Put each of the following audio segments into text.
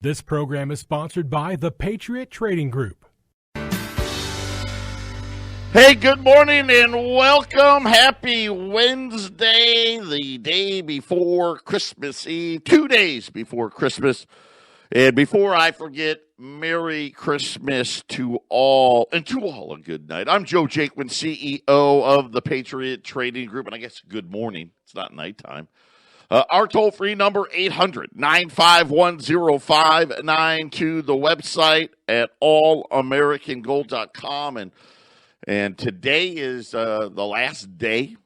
This program is sponsored by the Patriot Trading Group. Hey, good morning and welcome. Happy Wednesday, the day before Christmas Eve, 2 days before Christmas. And before I forget, Merry Christmas to all, and to all a good night. I'm Joe Jakeman, CEO of the Patriot Trading Group, and I guess good morning. It's not nighttime. Our toll-free number, 800-951-0592, the website at allamericangold.com. And today is the last day.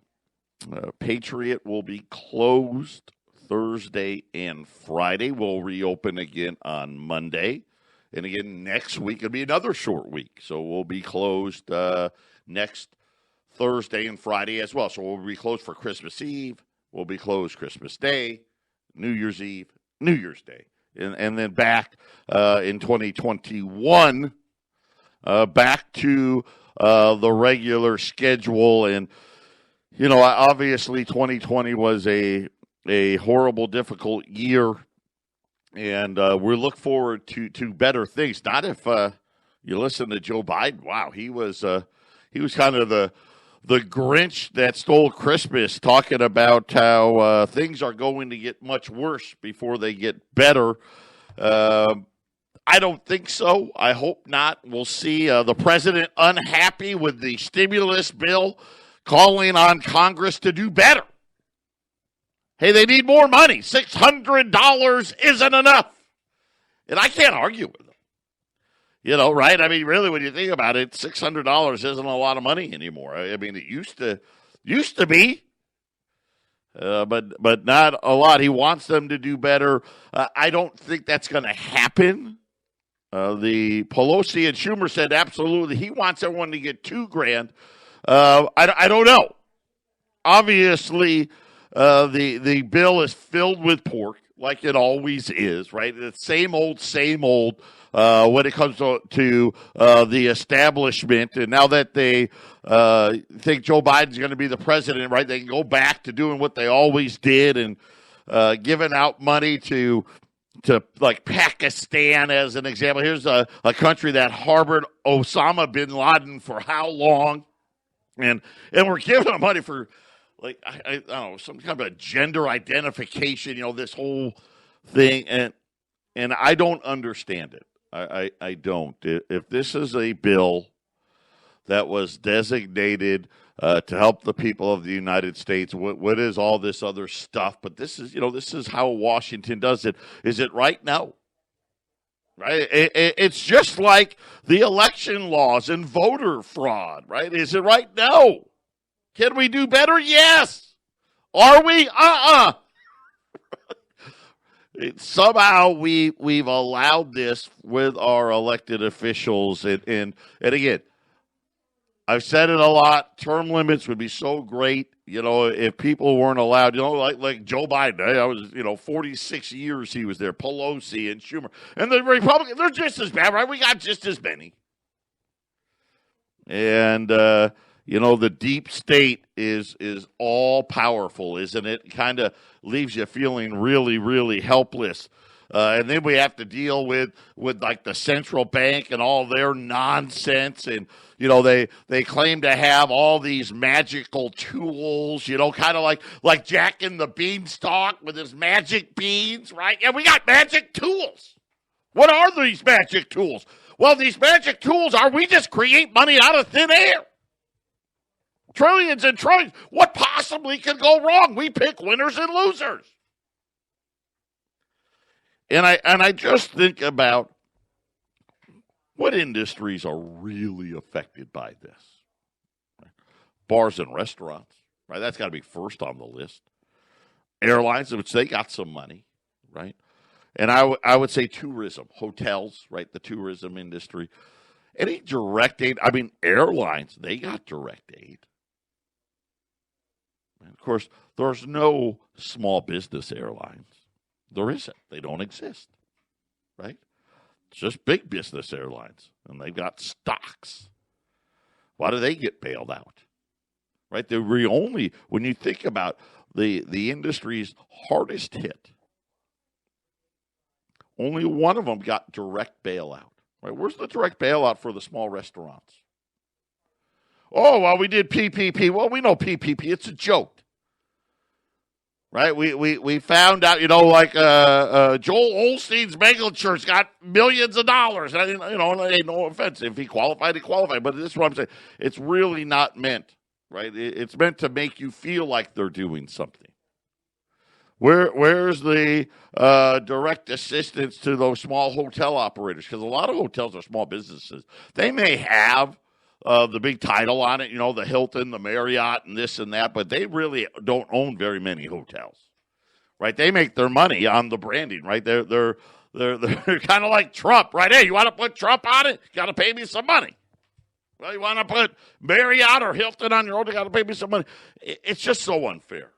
Patriot will be closed Thursday and Friday. We'll reopen again on Monday. And again, next week, it'll be another short week. So we'll be closed next Thursday and Friday as well. So we'll be closed for Christmas Eve. We'll be closed Christmas Day, New Year's Eve, New Year's Day. And then back in 2021, back to the regular schedule. And, you know, obviously 2020 was a horrible, difficult year. And we look forward to better things. Not if you listen to Joe Biden. Wow, he was kind of the Grinch that stole Christmas, talking about how things are going to get much worse before they get better. I don't think so. I hope not. We'll see. The president unhappy with the stimulus bill, calling on Congress to do better. Hey, they need more money. $600 isn't enough. And I can't argue with them. You know, right? I mean, really, when you think about it, $600 isn't a lot of money anymore. I mean, it used to be, but not a lot. He wants them to do better. I don't think that's going to happen. The Pelosi and Schumer said absolutely he wants everyone to get $2,000. I don't know. Obviously, the bill is filled with pork, like it always is, right? It's same old when it comes to the establishment. And now that they think Joe Biden's going to be the president, right, they can go back to doing what they always did and giving out money to like Pakistan as an example. Here's a country that harbored Osama bin Laden for how long? And we're giving them money for, like, I don't know, some kind of a gender identification, you know, this whole thing. And I don't understand it. I don't. If this is a bill that was designated to help the people of the United States, what is all this other stuff? But this is how Washington does it. Is it right? No. Right? It's just like the election laws and voter fraud, right? Is it right? No. Can we do better? Yes. Are we? Somehow we've allowed this with our elected officials. And again, I've said it a lot. Term limits would be so great, you know, if people weren't allowed, you know, like Joe Biden. I was, 46 years he was there. Pelosi and Schumer. And the Republicans, they're just as bad, right? We got just as many. And, the deep state is all powerful, isn't it? It kind of leaves you feeling really, really helpless. And then we have to deal with like the central bank and all their nonsense. And, they claim to have all these magical tools, kind of like Jack and the Beanstalk with his magic beans, right? Yeah, we got magic tools. What are these magic tools? Well, these magic tools we just create money out of thin air. Trillions and trillions. What possibly could go wrong? We pick winners and losers. And I just think about what industries are really affected by this. Right? Bars and restaurants, right? That's got to be first on the list. Airlines, which they got some money, right? And I would say tourism, hotels, right? The tourism industry. Any direct aid, airlines, they got direct aid. And of course, there's no small business airlines. There isn't. They don't exist, right? It's just big business airlines, and they've got stocks. Why do they get bailed out? Right? They're only, when you think about the industry's hardest hit, Only one of them got direct bailout. Right? Where's the direct bailout for the small restaurants? Oh, well, we did PPP. Well, we know PPP. It's a joke. Right? We found out, like Joel Olstein's mega church got millions of dollars. And, no offense. If he qualified, he qualified. But this is what I'm saying. It's really not meant, right? It's meant to make you feel like they're doing something. Where's the direct assistance to those small hotel operators? Because a lot of hotels are small businesses. They may have the big title on it, the Hilton, the Marriott, and this and that, but they really don't own very many hotels, right? They make their money on the branding, right? They're kind of like Trump, right? Hey, you want to put Trump on it? You got to pay me some money. Well, you want to put Marriott or Hilton on your own? You got to pay me some money. It's just so unfair.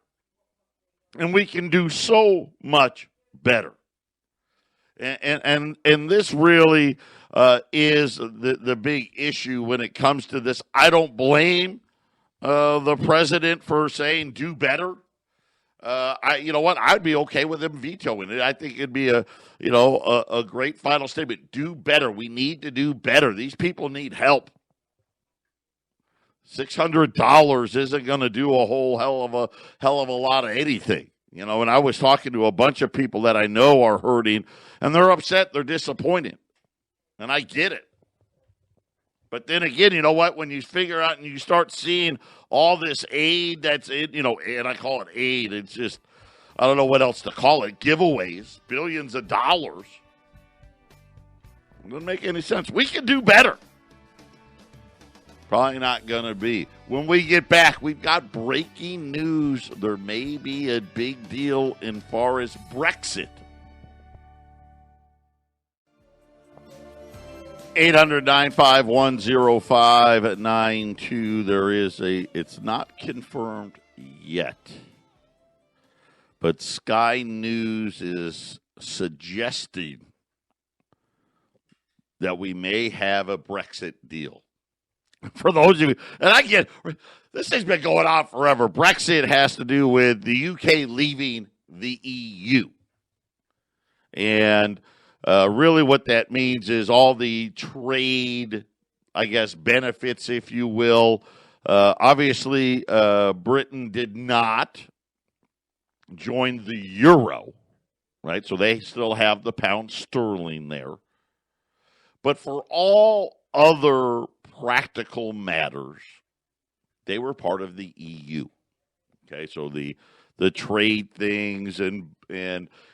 And we can do so much better. And this really is the big issue when it comes to this. I don't blame the president for saying do better. You know what? I'd be okay with him vetoing it. I think it'd be a great final statement. Do better. We need to do better. These people need help. $600 isn't going to do a whole hell of a lot of anything. And I was talking to a bunch of people that I know are hurting, and they're upset, they're disappointed. And I get it. But then again, you know what? When you figure out and you start seeing all this aid that's in, and I call it aid, it's just, I don't know what else to call it, giveaways, billions of dollars. It doesn't make any sense. We can do better. Probably not going to be. When we get back, we've got breaking news. There may be a big deal in far as Brexit. 800-951-0592. There is it's not confirmed yet, but Sky News is suggesting that we may have a Brexit deal. For those of you, and I get, this thing's been going on forever. Brexit has to do with the UK leaving the EU. And really what that means is all the trade, I guess, benefits, if you will. Obviously, Britain did not join the euro, right? So they still have the pound sterling there. But for all other practical matters, they were part of the EU. Okay, so the trade things and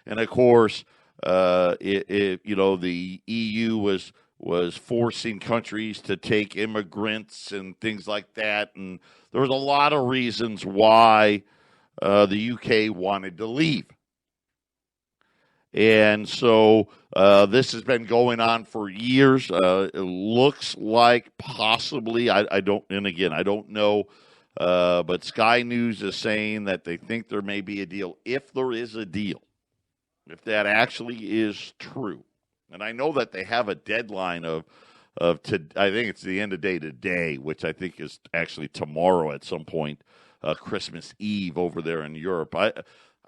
of course, the EU was forcing countries to take immigrants and things like that, and there was a lot of reasons why the UK wanted to leave. And so this has been going on for years. It looks like possibly, I don't know, but Sky News is saying that they think there may be a deal. If there is a deal, if that actually is true, and I know that they have a deadline of I think it's the end of day today, which I think is actually tomorrow at some point, Christmas Eve over there in Europe. I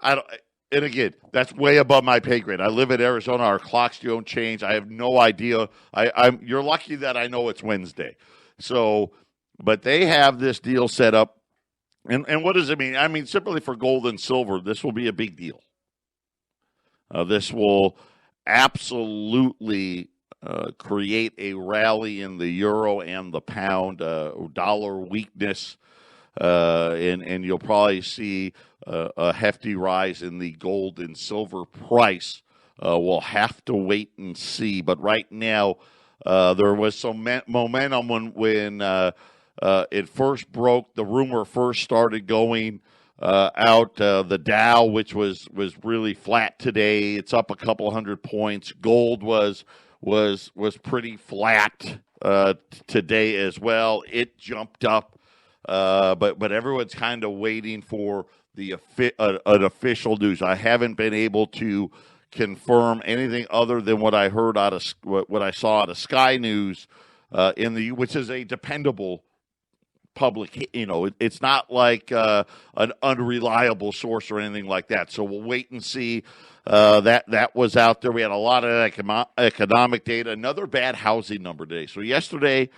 don't. And again, that's way above my pay grade. I live in Arizona. Our clocks don't change. I have no idea. You're lucky that I know it's Wednesday. So, but they have this deal set up. And what does it mean? I mean, simply for gold and silver, this will be a big deal. This will absolutely create a rally in the euro and the pound, dollar weakness, and you'll probably see a hefty rise in the gold and silver price. We'll have to wait and see. But right now, there was some momentum when it first broke. The rumor first started going out. The Dow, which was really flat today, it's up a couple hundred points. Gold was pretty flat today as well. It jumped up, but everyone's kind of waiting for an official news. I haven't been able to confirm anything other than what I heard out of what I saw out of Sky News which is a dependable public, it's not like an unreliable source or anything like that. So we'll wait and see. That was out there. We had a lot of economic data. Another bad housing number today. So yesterday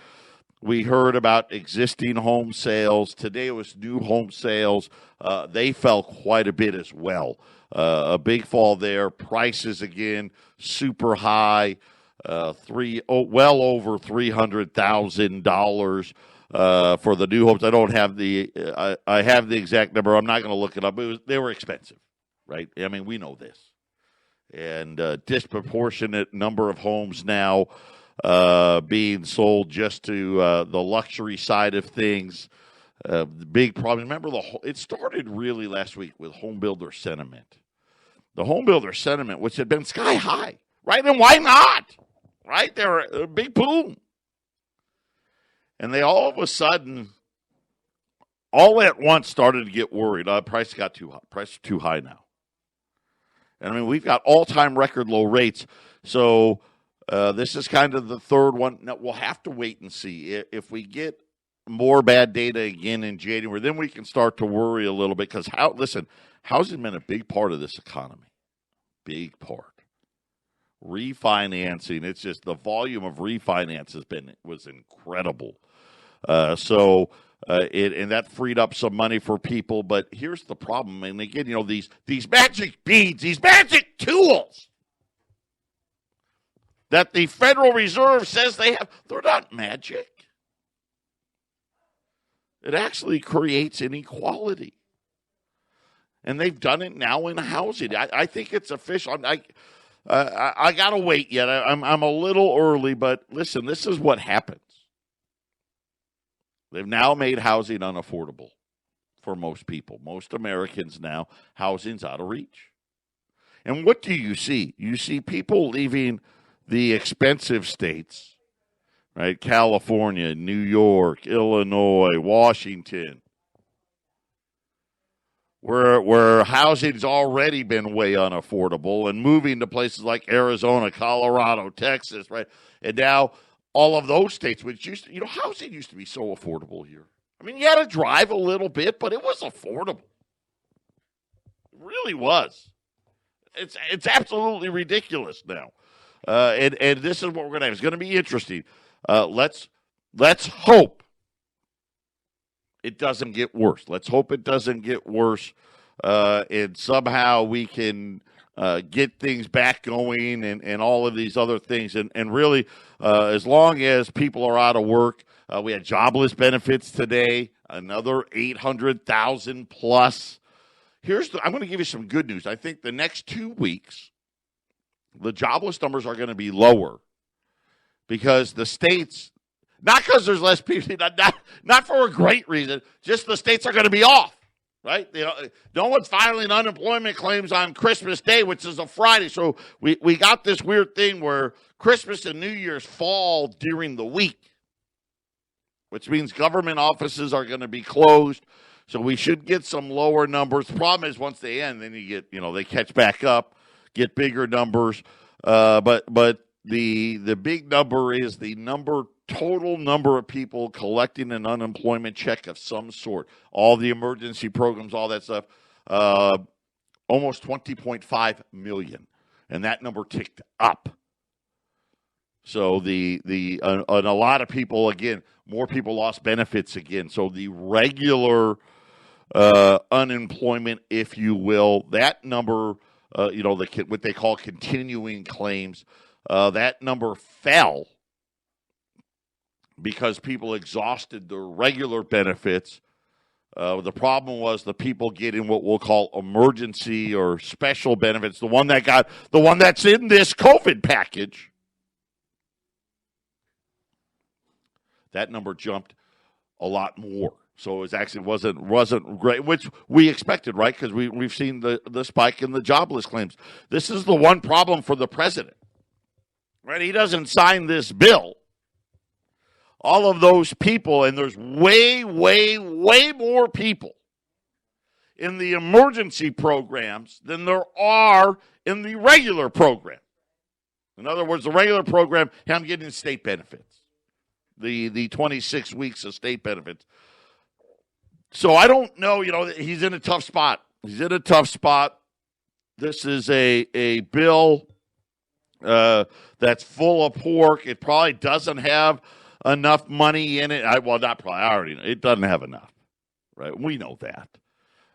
we heard about existing home sales. Today it was new home sales. They fell quite a bit as well. A big fall there. Prices again super high. Well over $300,000 for the new homes. I don't have I have the exact number. I'm not going to look it up. They were expensive, right? I mean, we know this. And disproportionate number of homes now being sold just to the luxury side of things. The big problem. Remember, it started really last week with home builder sentiment. The home builder sentiment, which had been sky high, right? And why not? Right? They're a big boom. And they all of a sudden, all at once, started to get worried. Price got too high. Price is too high now. And I mean, we've got all-time record low rates. So this is kind of the third one. Now, we'll have to wait and see. If we get more bad data again in January, then we can start to worry a little bit. Because, housing has been a big part of this economy. Big part. Refinancing, it's just the volume of refinance was incredible. And that freed up some money for people. But here's the problem. And again, these magic beads, these magic tools that the Federal Reserve says they have, they're not magic. It actually creates inequality. And they've done it now in housing. I think it's official. I got to wait yet. I'm a little early, but listen, this is what happens. They've now made housing unaffordable for most people. Most Americans now, housing's out of reach. And what do you see? You see people leaving the expensive states, right? California, New York, Illinois, Washington, where housing's already been way unaffordable, and moving to places like Arizona, Colorado, Texas, right? And now all of those states, which used to, housing used to be so affordable here. I mean, you had to drive a little bit, but it was affordable. It really was. It's absolutely ridiculous now. And this is what we're going to have. It's going to be interesting. Let's hope it doesn't get worse. Let's hope it doesn't get worse, and somehow we can get things back going and all of these other things. And really, as long as people are out of work, we had jobless benefits today, another 800,000 plus. I'm going to give you some good news. I think the next 2 weeks, the jobless numbers are going to be lower because the states, not because there's less people, not for a great reason, just the states are going to be off, right? No one's filing unemployment claims on Christmas Day, which is a Friday. So we got this weird thing where Christmas and New Year's fall during the week, which means government offices are going to be closed. So we should get some lower numbers. The problem is once they end, then you get, they catch back up, get bigger numbers. But the big number is the total number of people collecting an unemployment check of some sort. All the emergency programs, all that stuff. Almost 20.5 million. And that number ticked up. So and a lot of people, again, more people lost benefits again. So the regular unemployment, if you will, that number, what they call continuing claims, that number fell because people exhausted their regular benefits. The problem was the people getting what we'll call emergency or special benefits, the one that's in this COVID package. That number jumped a lot more. So it actually wasn't great, which we expected, right? Because we've seen the spike in the jobless claims. This is the one problem for the president, right? He doesn't sign this bill. All of those people, and there's way, way, way more people in the emergency programs than there are in the regular program. In other words, the regular program, I'm getting state benefits. The 26 weeks of state benefits. So I don't know. He's in a tough spot. This is a bill that's full of pork. It probably doesn't have enough money in it. Not probably. I already know. It doesn't have enough, right? We know that.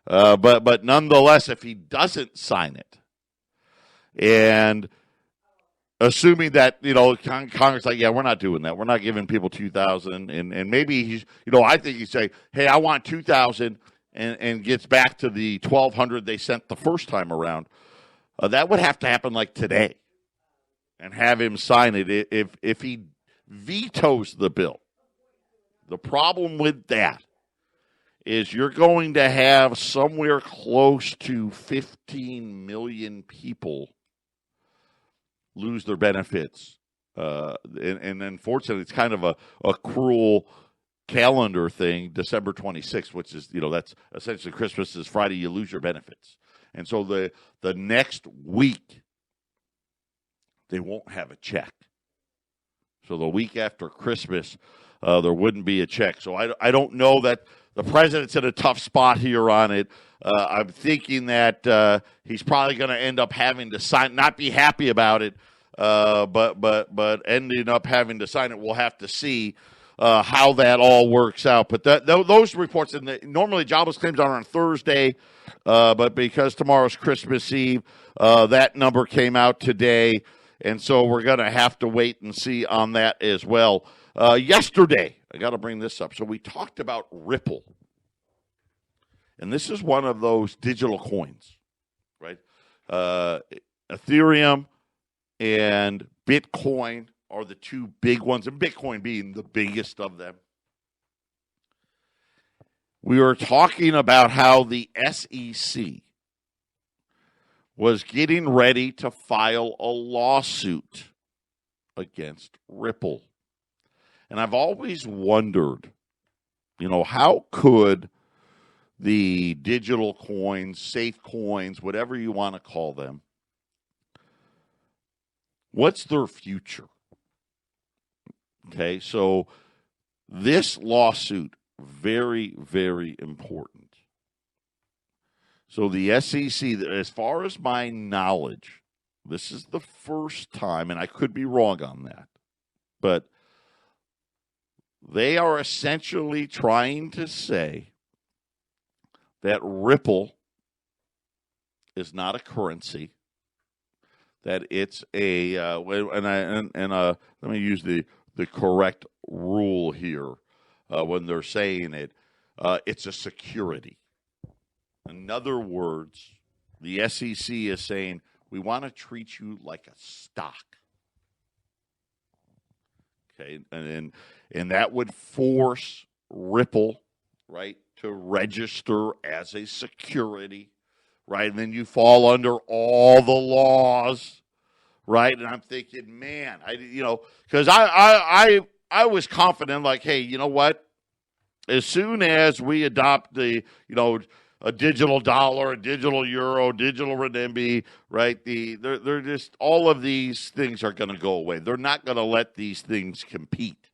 But nonetheless, if he doesn't sign it, and assuming that Congress we're not doing that. We're not giving people 2,000, and maybe I think he'd say, hey, I want 2,000, and gets back to the 1,200 they sent the first time around. That would have to happen like today, and have him sign it. If he vetoes the bill, the problem with that is you're going to have somewhere close to 15 million people lose their benefits. And unfortunately, it's kind of a cruel calendar thing, December 26th, which is, that's essentially Christmas is Friday, you lose your benefits. And so the next week, they won't have a check. So the week after Christmas, there wouldn't be a check. So I don't know that the president's in a tough spot here on it. I'm thinking that he's probably going to end up having to sign, not be happy about it, but ending up having to sign it. We'll have to see how that all works out. But those reports, normally jobless claims are on Thursday, but because tomorrow's Christmas Eve, that number came out today. And so we're going to have to wait and see on that as well. Yesterday, I got to bring this up. So we talked about Ripple. And this is one of those digital coins, right? Ethereum and Bitcoin are the two big ones, and Bitcoin being the biggest of them. We were talking about how the SEC was getting ready to file a lawsuit against Ripple. And I've always wondered, how could the digital coins, safe coins, whatever you want to call them, what's their future? Okay, so this lawsuit, very, very important. So the SEC, as far as my knowledge, this is the first time, and I could be wrong on that, but they are essentially trying to say that Ripple is not a currency, that it's a let me use the correct rule here when they're saying it. It's a security. In other words, the SEC is saying we want to treat you like a stock. Okay, and that would force Ripple, right, to register as a security, right? And then you fall under all the laws, right? And I'm thinking, man, because I was confident, like, hey, you know what? As soon as we adopt the, a digital dollar, a digital euro, digital renminbi, right? They're just, all of these things are going to go away. They're not going to let these things compete.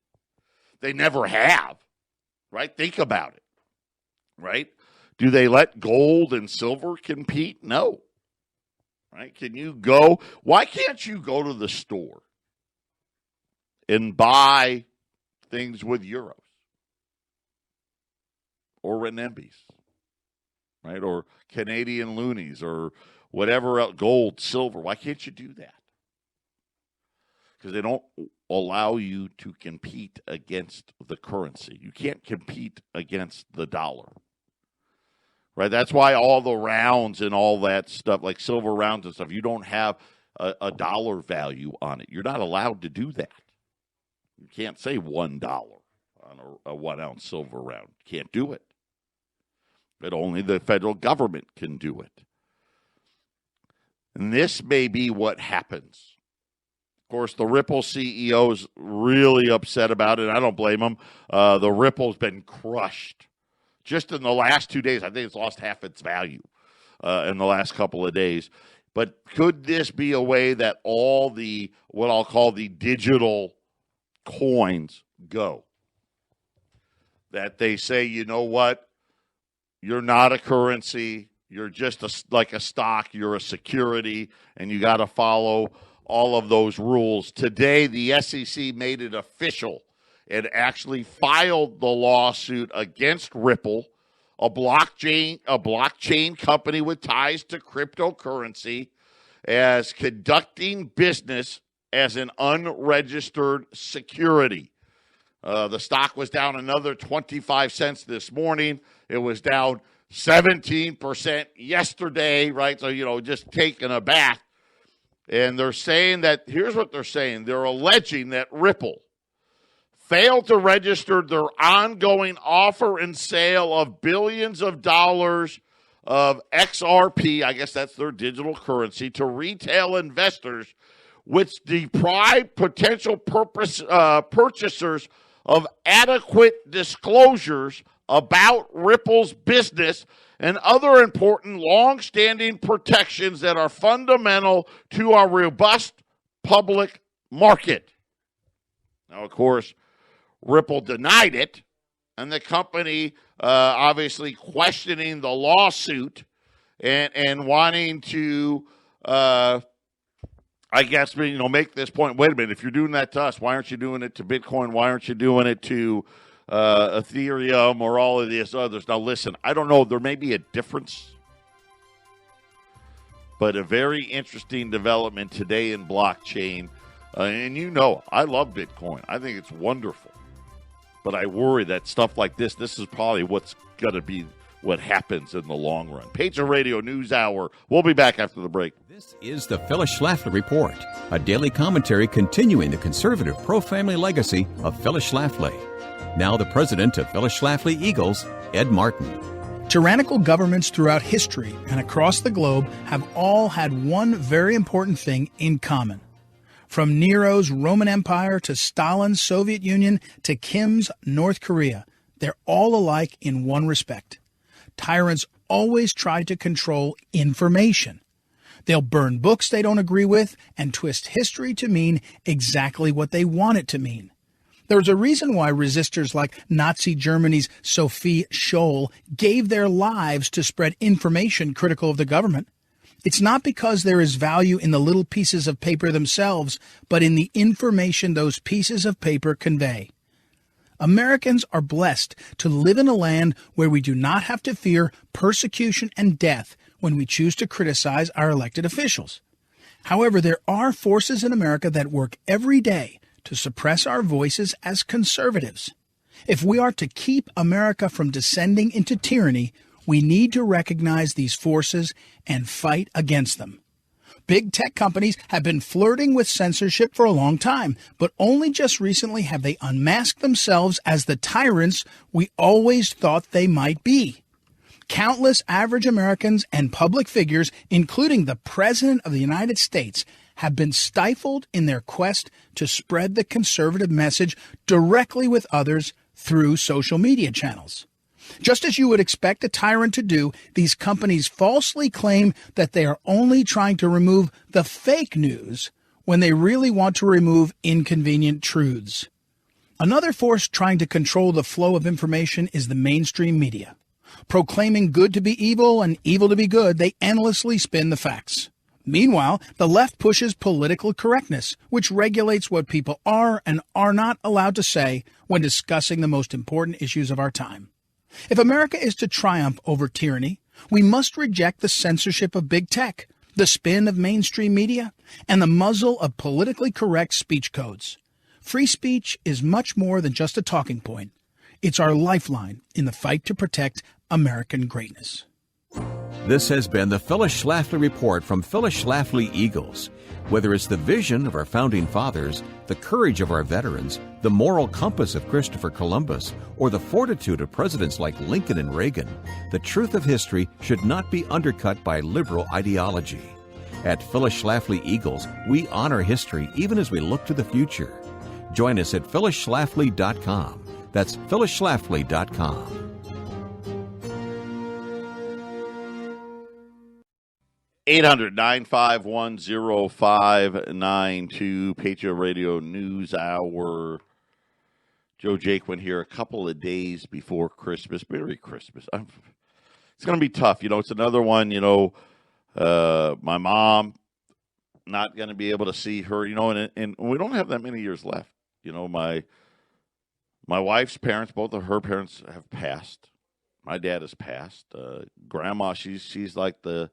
They never have, right? Think about it, right? Do they let gold and silver compete? No, right? Why can't you go to the store and buy things with euros or renminbis? Right, or Canadian loonies, or whatever else, gold, silver. Why can't you do that? Because they don't allow you to compete against the currency. You can't compete against the dollar. Right, that's why all the rounds and all that stuff, like silver rounds and stuff, you don't have a dollar value on it. You're not allowed to do that. You can't say $1 on a 1 ounce silver round. You can't do it. But only the federal government can do it. And this may be what happens. Of course, the Ripple CEO is really upset about it. I don't blame him. The Ripple's been crushed. Just in the last 2 days, I think it's lost half its value in the last couple of days. But could this be a way that all the, what I'll call the digital coins go? That they say, you know what? you're not a currency. You're just like a stock. You're a security, and you got to follow all of those rules. Today, the SEC made it official and actually filed the lawsuit against Ripple, a blockchain company with ties to cryptocurrency, as conducting business as an unregistered security. The stock was down another 25 cents this morning. It was down 17% yesterday, right? So, just taking a bath. And they're saying that, here's what they're saying. They're alleging that Ripple failed to register their ongoing offer and sale of billions of dollars of XRP, I guess that's their digital currency, to retail investors, which deprive potential purchasers of adequate disclosures about Ripple's business and other important long-standing protections that are fundamental to our robust public market. Now, of course, Ripple denied it, and the company obviously questioning the lawsuit and wanting to, I guess, make this point. Wait a minute, if you're doing that to us, why aren't you doing it to Bitcoin? Why aren't you doing it to Ethereum or all of these others? Now, listen, I don't know. There may be a difference, but a very interesting development today in blockchain. And I love Bitcoin. I think it's wonderful. But I worry that stuff like this is probably what's going to be what happens in the long run. Patriot Radio News Hour. We'll be back after the break. This is the Phyllis Schlafly Report, a daily commentary continuing the conservative pro-family legacy of Phyllis Schlafly. Now the president of Phyllis Schlafly Eagles, Ed Martin. Tyrannical governments throughout history and across the globe have all had one very important thing in common. From Nero's Roman Empire to Stalin's Soviet Union to Kim's North Korea, they're all alike in one respect. Tyrants always try to control information. They'll burn books they don't agree with and twist history to mean exactly what they want it to mean. There's a reason why resistors like Nazi Germany's Sophie Scholl gave their lives to spread information critical of the government. It's not because there is value in the little pieces of paper themselves, but in the information those pieces of paper convey. Americans are blessed to live in a land where we do not have to fear persecution and death when we choose to criticize our elected officials. However, there are forces in America that work every day to suppress our voices as conservatives. If we are to keep America from descending into tyranny, we need to recognize these forces and fight against them. Big tech companies have been flirting with censorship for a long time, but only just recently have they unmasked themselves as the tyrants we always thought they might be. Countless average Americans and public figures, including the President of the United States, have been stifled in their quest to spread the conservative message directly with others through social media channels. Just as you would expect a tyrant to do, these companies falsely claim that they are only trying to remove the fake news when they really want to remove inconvenient truths. Another force trying to control the flow of information is the mainstream media. Proclaiming good to be evil and evil to be good, they endlessly spin the facts. Meanwhile, the left pushes political correctness, which regulates what people are and are not allowed to say when discussing the most important issues of our time. If America is to triumph over tyranny, we must reject the censorship of big tech, the spin of mainstream media, and the muzzle of politically correct speech codes. Free speech is much more than just a talking point. It's our lifeline in the fight to protect American greatness. This has been the Phyllis Schlafly Report from Phyllis Schlafly Eagles. Whether it's the vision of our founding fathers, the courage of our veterans, the moral compass of Christopher Columbus, or the fortitude of presidents like Lincoln and Reagan, the truth of history should not be undercut by liberal ideology. At Phyllis Schlafly Eagles, we honor history even as we look to the future. Join us at phyllisschlafly.com. That's phyllisschlafly.com. (800-951-0592) Patriot Radio News Hour. Joe Jaquin here. A couple of days before Christmas. Merry Christmas. it's going to be tough. It's another one, my mom, not going to be able to see her, and we don't have that many years left. My wife's parents, both of her parents have passed. My dad has passed. Grandma, she's like the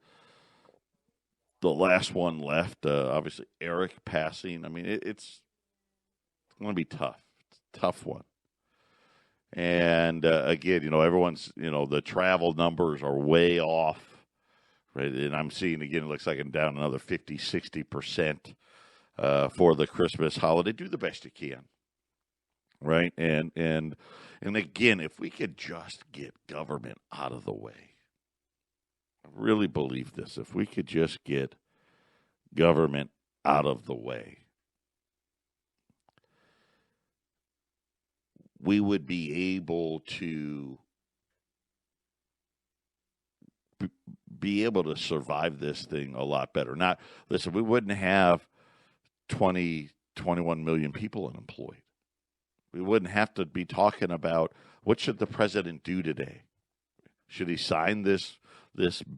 last one left. Obviously, Eric passing. I mean, it's going to be tough. It's a tough one. And again, everyone's, the travel numbers are way off. Right, and I'm seeing again. It looks like I'm down another 50-60% for the Christmas holiday. Do the best you can, right? And again, if we could just get government out of the way, I really believe this. If we could just get government out of the way, we would be able to survive this thing a lot better. Listen, we wouldn't have 21 million people unemployed. We wouldn't have to be talking about what should the president do today. Should he sign this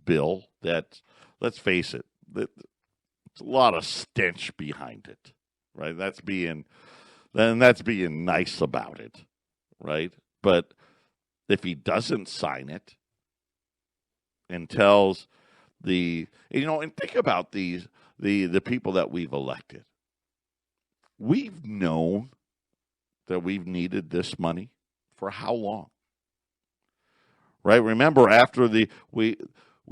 bill that, let's face it, it's a lot of stench behind it, right? That's being nice about it, right? But if he doesn't sign it, and tells and think about the people that we've elected. We've known that we've needed this money for how long? Right? Remember, after we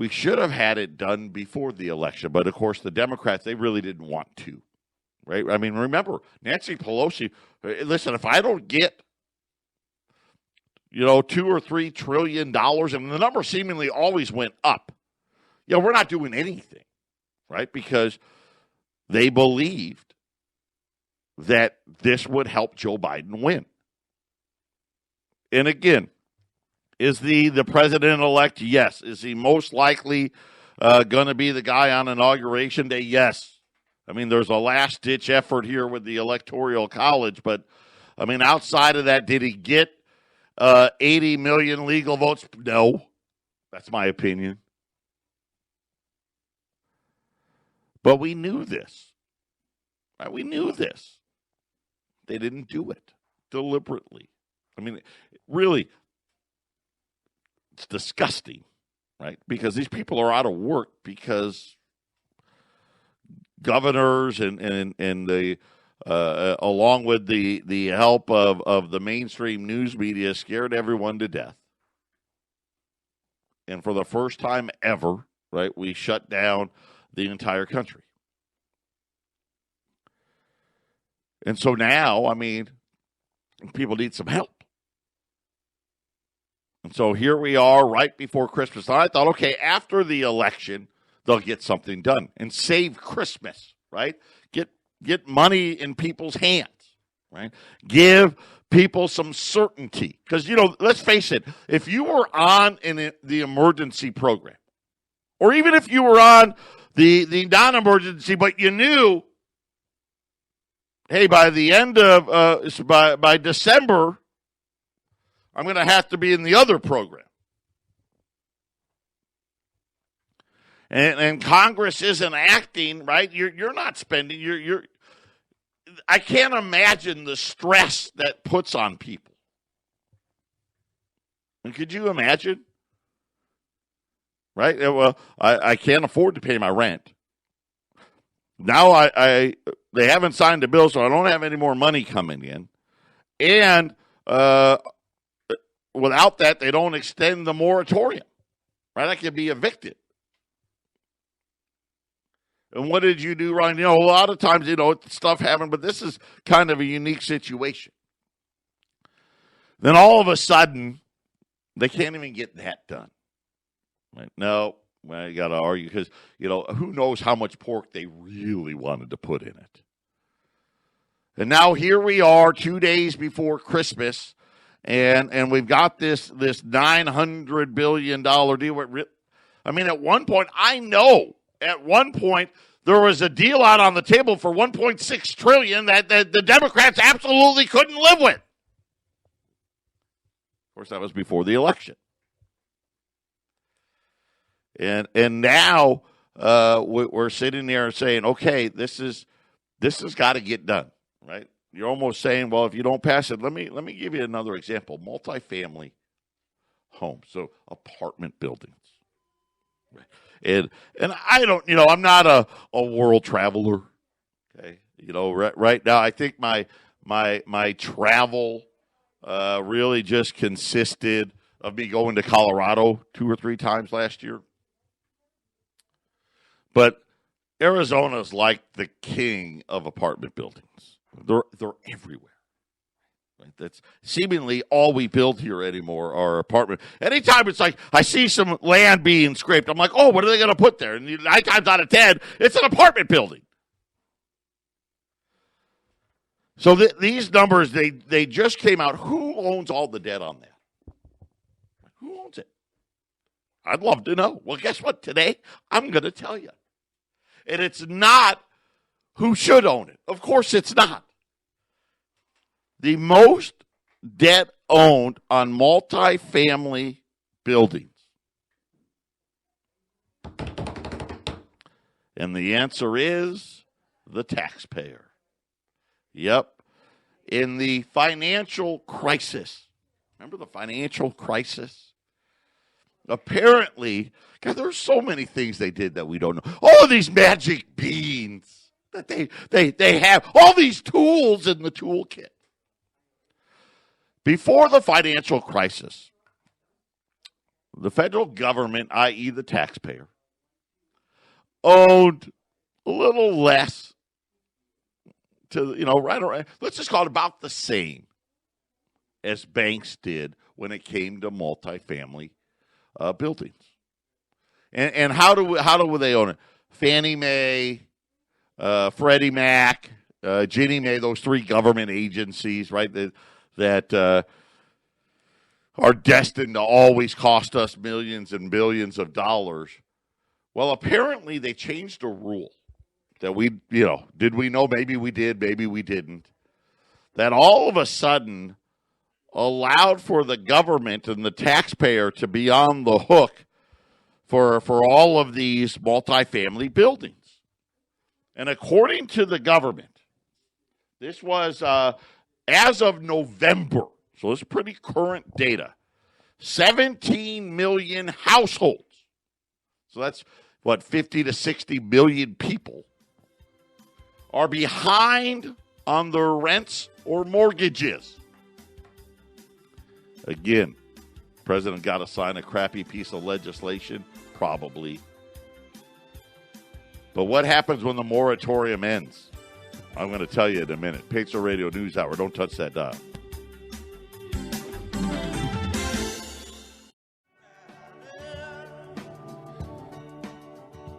should have had it done before the election, but of course the Democrats, they really didn't want to. Right? I mean, remember, Nancy Pelosi, listen, if I don't get $2 or $3 trillion, and the number seemingly always went up. We're not doing anything, right? Because they believed that this would help Joe Biden win. And again, is the president-elect? Yes. Is he most likely going to be the guy on Inauguration Day? Yes. I mean, there's a last-ditch effort here with the Electoral College, but, I mean, outside of that, did he get 80 million legal votes? No. That's my opinion. But we knew this. Right? We knew this. They didn't do it deliberately. I mean, really, it's disgusting, right? Because these people are out of work because governors and the along with the help of the mainstream news media, scared everyone to death. And for the first time ever, right, we shut down the entire country. And so now, I mean, people need some help. And so here we are right before Christmas. And I thought, okay, after the election, they'll get something done and save Christmas, right? Get money in people's hands, right? Give people some certainty. Because, let's face it, if you were on the emergency program, or even if you were on the non-emergency, but you knew, hey, by the end of, by December, I'm going to have to be in the other program. And Congress isn't acting, right? You're not spending. I can't imagine the stress that puts on people. And could you imagine? Right? Well, I can't afford to pay my rent. Now they haven't signed the bill, so I don't have any more money coming in. And without that, they don't extend the moratorium. Right? I could be evicted. And what did you do, Ryan? A lot of times, stuff happened, but this is kind of a unique situation. Then all of a sudden, they can't even get that done. Right? No, you got to argue because, who knows how much pork they really wanted to put in it. And now here we are 2 days before Christmas, and we've got this $900 billion deal. I mean, at one point, there was a deal out on the table for $1.6 trillion that the Democrats absolutely couldn't live with. Of course, that was before the election. And now we're sitting there and saying, okay, this has got to get done, right? You're almost saying, well, if you don't pass it, let me give you another example. Multifamily homes, so apartment buildings. And I don't, I'm not a world traveler. Okay, right now I think my travel really just consisted of me going to Colorado 2 or 3 times last year. But Arizona's like the king of apartment buildings. They're everywhere. Right? That's seemingly all we build here anymore are apartment. Anytime it's like I see some land being scraped, I'm like, oh, what are they going to put there? And 9 times out of 10, it's an apartment building. So these numbers, they just came out. Who owns all the debt on that? Who owns it? I'd love to know. Well, guess what? Today, I'm going to tell you. And it's not who should own it. Of course it's not. The most debt owned on multifamily buildings. And the answer is the taxpayer. Yep. In the financial crisis. Remember the financial crisis? Apparently, God, there's so many things they did that we don't know. All of these magic beans that they have, all these tools in the toolkit. Before the financial crisis, the federal government, i.e. the taxpayer, owned a little less to, right around, let's just call it about the same as banks did when it came to multifamily buildings. And how do they own it? Fannie Mae, Freddie Mac, Ginnie Mae, those 3 government agencies, right, that are destined to always cost us millions and billions of dollars. Well, apparently they changed a rule that did we know? Maybe we did, maybe we didn't. That all of a sudden allowed for the government and the taxpayer to be on the hook for all of these multifamily buildings. And according to the government, this was as of November, so it's pretty current data, 17 million households. So that's, 50 to 60 million people are behind on their rents or mortgages. Again, president got to sign a crappy piece of legislation? Probably. But what happens when the moratorium ends? I'm going to tell you in a minute. Patriot Radio News Hour. Don't touch that dial.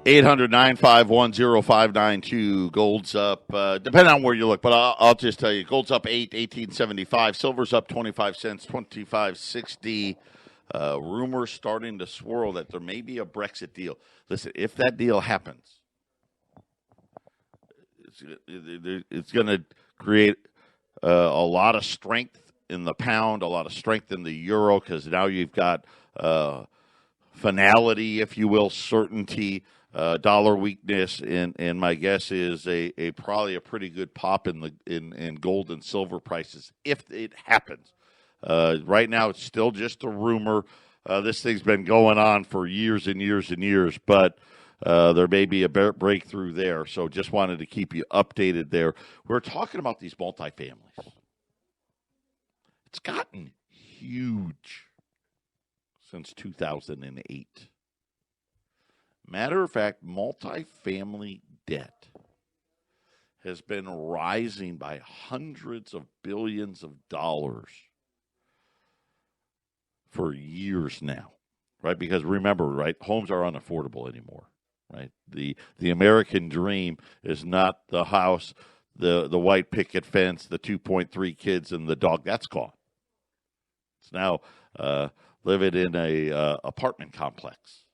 $800-951-0592. Gold's up, depending on where you look, but I'll just tell you, gold's up 1875. Silver's up 25 cents, 25.60. Rumors starting to swirl that there may be a Brexit deal. Listen, if that deal happens, it's going to create a lot of strength in the pound, a lot of strength in the euro, because now you've got finality, if you will, certainty. Dollar weakness, and my guess is a probably a pretty good pop in gold and silver prices if it happens. Right now, it's still just a rumor. This thing's been going on for years and years and years, but there may be a breakthrough there. So just wanted to keep you updated there. We're talking about these multifamilies. It's gotten huge since 2008. Matter of fact, multifamily debt has been rising by hundreds of billions of dollars for years now, right? Because remember, right, homes are unaffordable anymore, right? The American dream is not the house, the white picket fence, the 2.3 kids, and the dog. That's gone. It's now living in a apartment complex.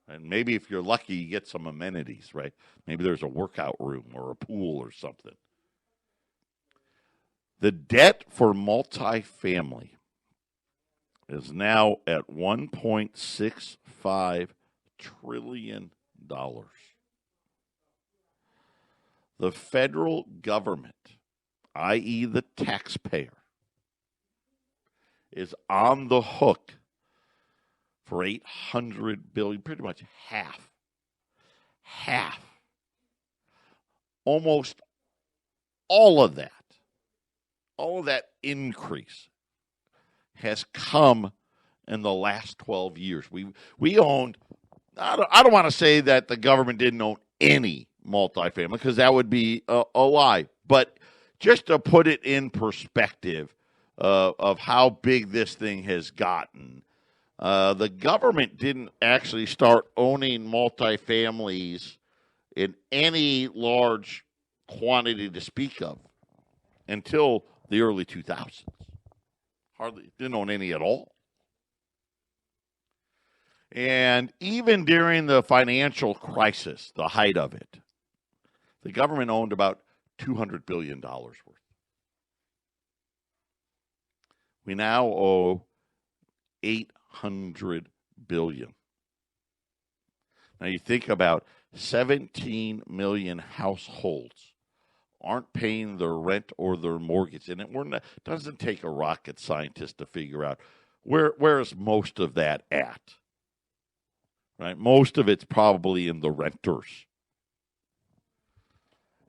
And maybe if you're lucky, you get some amenities, right? Maybe there's a workout room or a pool or something. The debt for multifamily is now at $1.65 trillion. The federal government, i.e. the taxpayer, is on the hook for $800 billion, pretty much half, almost all of that increase has come in the last 12 years. We owned, I don't want to say that the government didn't own any multifamily, because that would be a lie. But just to put it in perspective of how big this thing has gotten, the government didn't actually start owning multifamilies in any large quantity to speak of until the early 2000s. Hardly didn't own any at all. And even during the financial crisis, the height of it, the government owned about $200 billion worth. We now owe $800 billion. Now you think about 17 million households aren't paying their rent or their mortgage. And it doesn't take a rocket scientist to figure out where is most of that at. Right? Most of it's probably in the renters.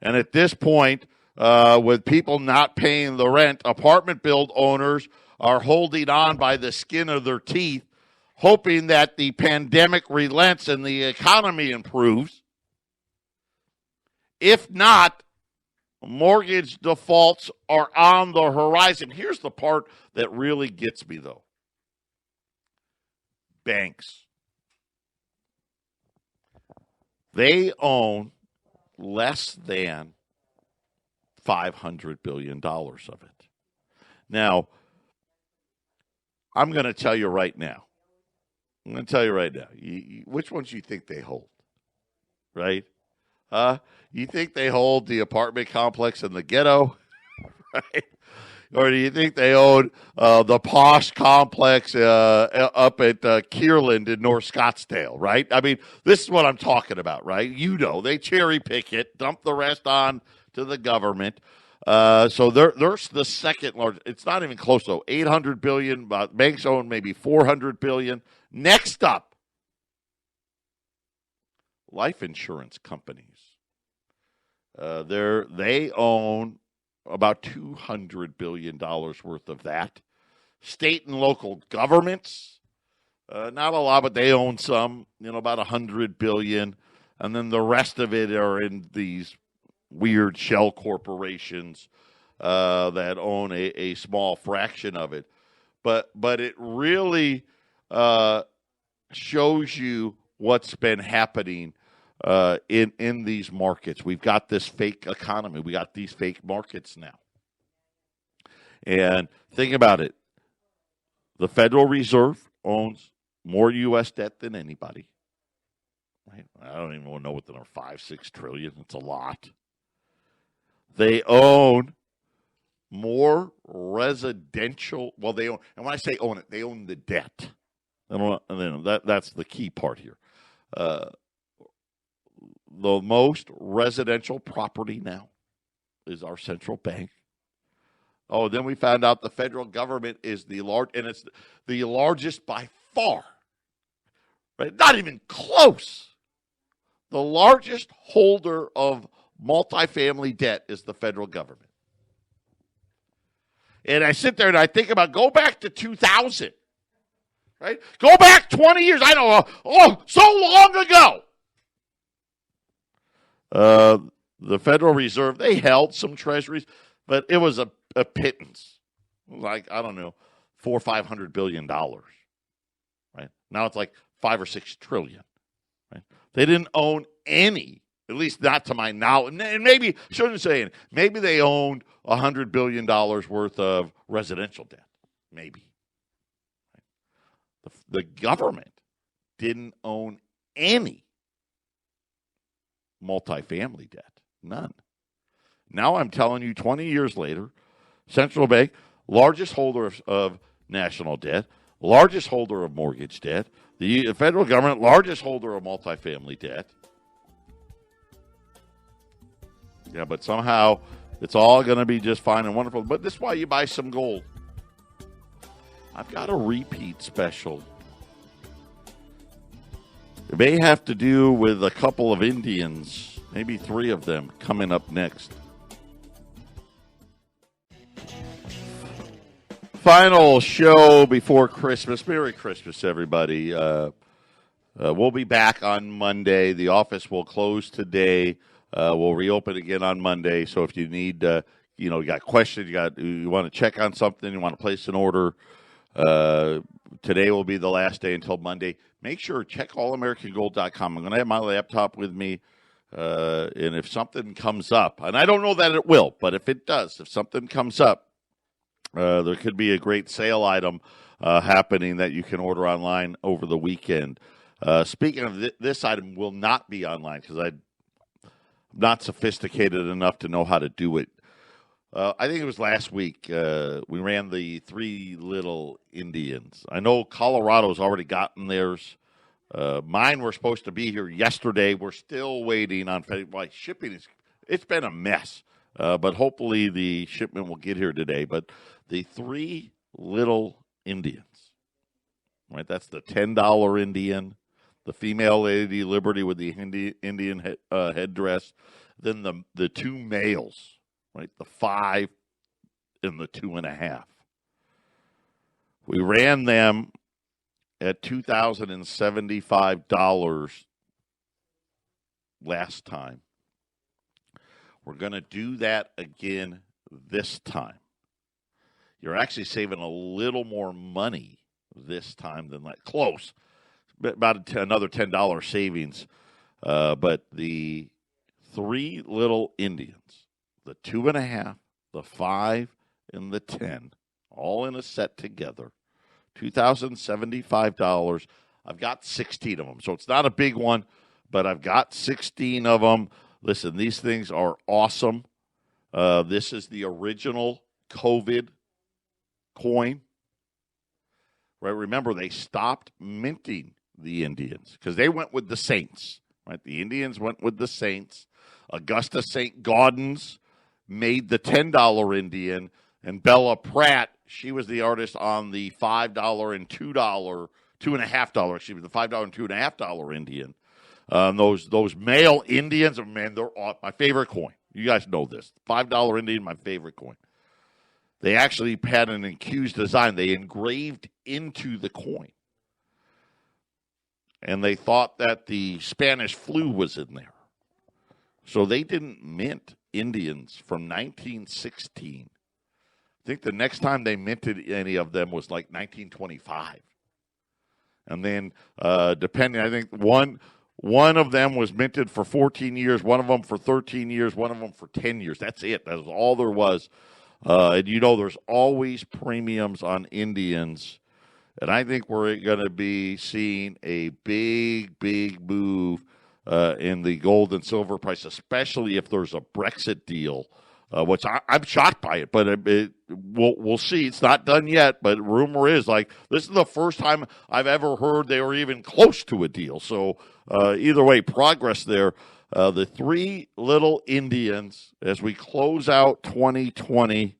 And at this point, with people not paying the rent, apartment build owners are holding on by the skin of their teeth, hoping that the pandemic relents and the economy improves. If not, mortgage defaults are on the horizon. Here's the part that really gets me, though. Banks. They own less than $500 billion of it. Now, I'm going to tell you right now. Which ones do you think they hold? Right? You think they hold the apartment complex in the ghetto? Right? Or do you think they own the posh complex up at Kierland in North Scottsdale, right? I mean, this is what I'm talking about, right? You know, they cherry pick it, dump the rest on to the government. So they're the second largest. It's not even close, though. $800 billion. Banks own maybe $400 billion. Next up, life insurance companies. They own about $200 billion worth of that. State and local governments, not a lot, but they own some, about $100 billion. And then the rest of it are in these weird shell corporations that own a small fraction of it. But it really shows you what's been happening in these markets. We've got this fake economy. We got these fake markets now. And think about it. The Federal Reserve owns more U.S. debt than anybody. Right? I don't even know what the number, 5-6 trillion. It's a lot. They own more residential. Well, they own, and when I say own it, they own the debt. That's the key part here. The most residential property now is our central bank. Oh, then we found out the federal government is the and it's the largest by far. Right? Not even close. The largest holder of multifamily debt is the federal government. And I sit there and I think about, go back to 2000. Right? Go back 20 years. I don't know. So long ago. The Federal Reserve, they held some treasuries, but it was a pittance. Like, I don't know, $400 or $500 billion. Right? Now it's like 5 or 6 trillion. Right? They didn't own any, at least not to my knowledge. And maybe, shouldn't say it, maybe they owned $100 billion worth of residential debt. Maybe. Right? The government didn't own any multifamily debt. None. Now I'm telling you, 20 years later, central bank, largest holder of national debt, largest holder of mortgage debt. The federal government, largest holder of multifamily debt. Yeah, but somehow it's all going to be just fine and wonderful. But this is why you buy some gold. I've got a repeat special. It may have to do with a couple of Indians, maybe 3 of them, coming up next. Final show before Christmas. Merry Christmas, everybody. We'll be back on Monday. The office will close today. We'll reopen again on Monday. So if you need, you got questions, you want to check on something, you want to place an order, today will be the last day until Monday. Make sure, check allamericangold.com. I'm going to have my laptop with me, and if something comes up, and I don't know that it will, but if it does, if something comes up, there could be a great sale item happening that you can order online over the weekend. Speaking of this item will not be online because I'm not sophisticated enough to know how to do it. I think it was last week we ran the 3 Little Indians. I know Colorado's already gotten theirs. Mine were supposed to be here yesterday. We're still waiting on shipping. It's been a mess, but hopefully the shipment will get here today. But the 3 Little Indians, right? That's the $10 Indian, the female Lady Liberty with the Indian headdress, then the 2 males, right? The 5 and the 2.5. We ran them at $2,075 last time. We're going to do that again this time. You're actually saving a little more money this time than that. Close. About another $10 savings. But the 3 Little Indians, the 2.5, the 5, and the 10, all in a set together, $2,075. I've got 16 of them. So it's not a big one, but I've got 16 of them. Listen, these things are awesome. This is the original COVID coin. Right? Remember, they stopped minting the Indians because they went with the Saints. Right? The Indians went with the Saints. Augusta St. Gaudens made the $10 Indian, and Bella Pratt, she was the artist on the $5 and $2.50, excuse me, the $5 and $2.50 Indian. Those male Indians, man, they're my favorite coin. You guys know this. $5 Indian, my favorite coin. They actually had an accused design. They engraved into the coin. And they thought that the Spanish flu was in there. So they didn't mint Indians from 1916. I think the next time they minted any of them was like 1925. And then depending, I think one of them was minted for 14 years, one of them for 13 years, one of them for 10 years. That's it. That's all there was. And there's always premiums on Indians. And I think we're going to be seeing a big, big move in the gold and silver price, especially if there's a Brexit deal, which I'm shocked by it. But we'll see. It's not done yet, but rumor is this is the first time I've ever heard they were even close to a deal. So either way, progress there. The 3 Little Indians, as we close out 2020,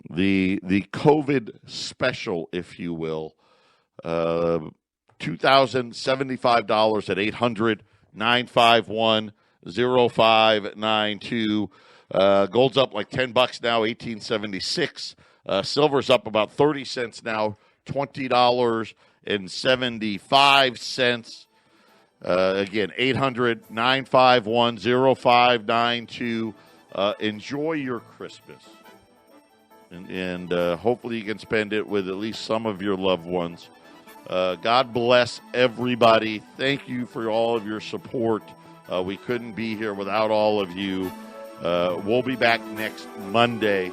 the COVID special, if you will, $2,075 at 800-951-0592. Gold's up like $10 now, $18.76. Silver's up about 30 cents now, $20.75. Again, 800-951-0592. Enjoy your Christmas. And hopefully you can spend it with at least some of your loved ones. God bless everybody. Thank you for all of your support. We couldn't be here without all of you. We'll be back next Monday.